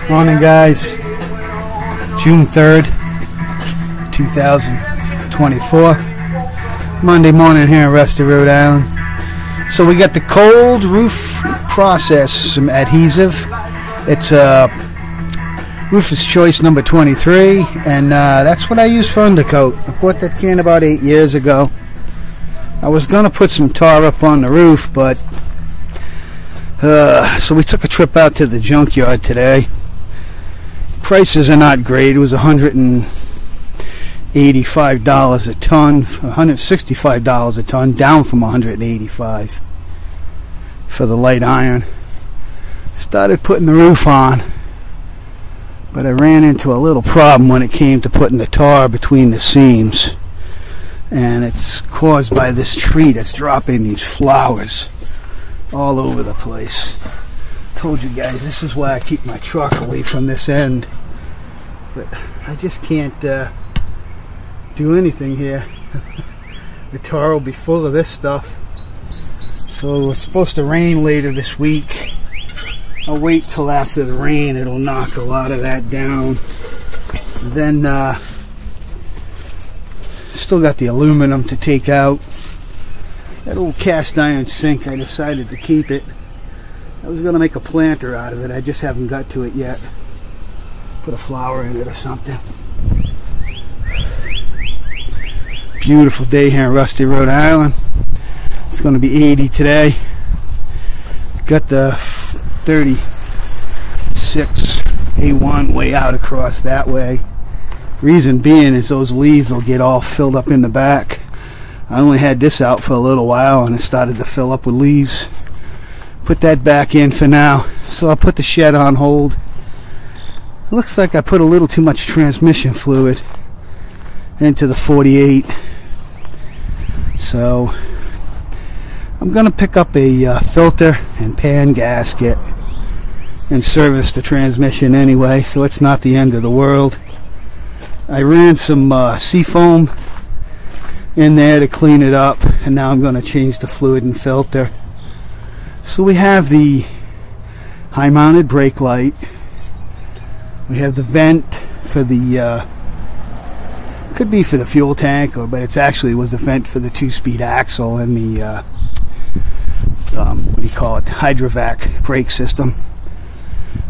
Morning, guys. June 3rd, 2024. Monday morning here in Rusty, Rhode Island. So we got the cold roof process, some adhesive. It's Roofers Choice number 23, and that's what I use for undercoat. I bought that can about 8 years ago. I was going to put some tar up on the roof, but so we took a trip out to the junkyard today. Prices are not great. It was $185 a ton, $165 a ton, down from $185 for the light iron. Started putting the roof on, but I ran into a little problem when it came to putting the tar between the seams, and it's caused by this tree that's dropping these flowers all over the place. Told you guys, this is why I keep my truck away from this end, but I just can't do anything here. The tar will be full of this stuff. So it's supposed to rain later this week. I'll wait till after the rain. It'll knock a lot of that down. And then still got the aluminum to take out. That old cast iron sink, I decided to keep it. I was going to make a planter out of it. I just haven't got to it yet. Put a flower in it or something. Beautiful day here in Rusty, Rhode Island. It's going to be 80 today. Got the 36 A1 way out across that way. Reason being is those leaves will get all filled up in the back. I only had this out for a little while and it started to fill up with leaves. Put that back in for now. So I'll put the shed on hold. It looks like I put a little too much transmission fluid into the 48. So I'm going to pick up a filter and pan gasket and service the transmission anyway, so it's not the end of the world. I ran some seafoam in there to clean it up, and now I'm going to change the fluid and filter. So we have the high mounted brake light. We have the vent for the could be for the fuel tank, but it's actually was a vent for the 2-speed axle and the what do you call it, hydrovac brake system.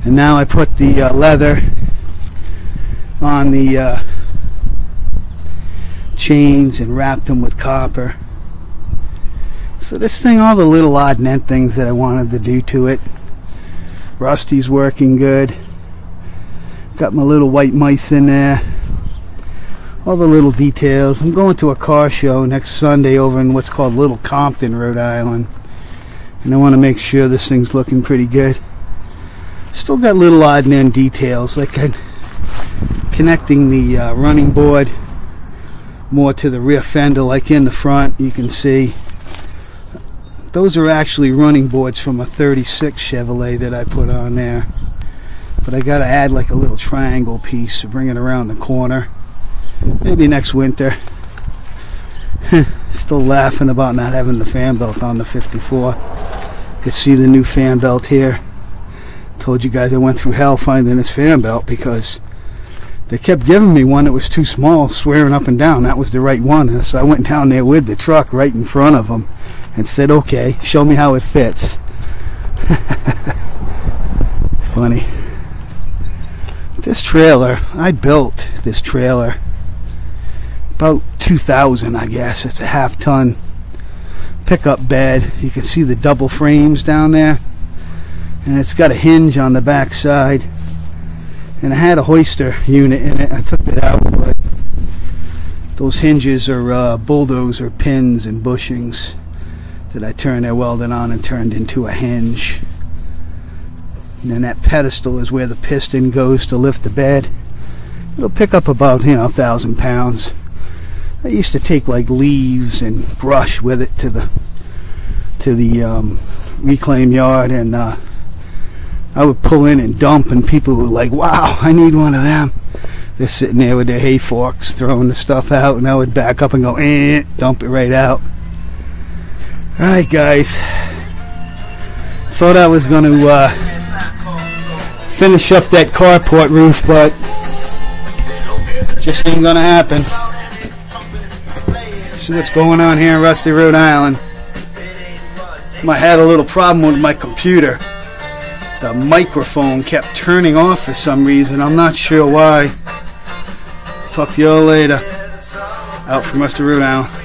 And now I put the leather on the chains and wrapped them with copper. So this thing, all the little odd and end things that I wanted to do to it. Rusty's working good. Got my little white mice in there. All the little details. I'm going to a car show next Sunday over in what's called Little Compton, Rhode Island. And I want to make sure this thing's looking pretty good. Still got little odd and end details, like connecting the running board more to the rear fender, like in the front. You can see those are actually running boards from a 36 Chevrolet that I put on there. But I got to add like a little triangle piece to bring it around the corner. Maybe next winter. Still laughing about not having the fan belt on the 54. You can see the new fan belt here. Told you guys I went through hell finding this fan belt because they kept giving me one that was too small, swearing up and down that was the right one. And so I went down there with the truck right in front of them and said, okay, show me how it fits. Funny. This trailer, I built this trailer about 2000, I guess. It's a half-ton pickup bed. You can see the double frames down there. And it's got a hinge on the back side. And I had a hoister unit in it. I took it out, but those hinges are bulldozer pins and bushings that I turned their welding on and turned into a hinge. And then that pedestal is where the piston goes to lift the bed. It'll pick up about, 1,000 pounds. I used to take like leaves and brush with it to the reclaim yard, and I would pull in and dump, and people were like, wow, I need one of them. They're sitting there with their hay forks throwing the stuff out, and I would back up and go, dump it right out. Alright guys, thought I was going to finish up that carport roof, but just ain't gonna happen. See what's going on here in Rusty, Rhode Island. I had a little problem with my computer. The microphone kept turning off for some reason. I'm not sure why. Talk to you all later. Out from Rusty, Rhode Island.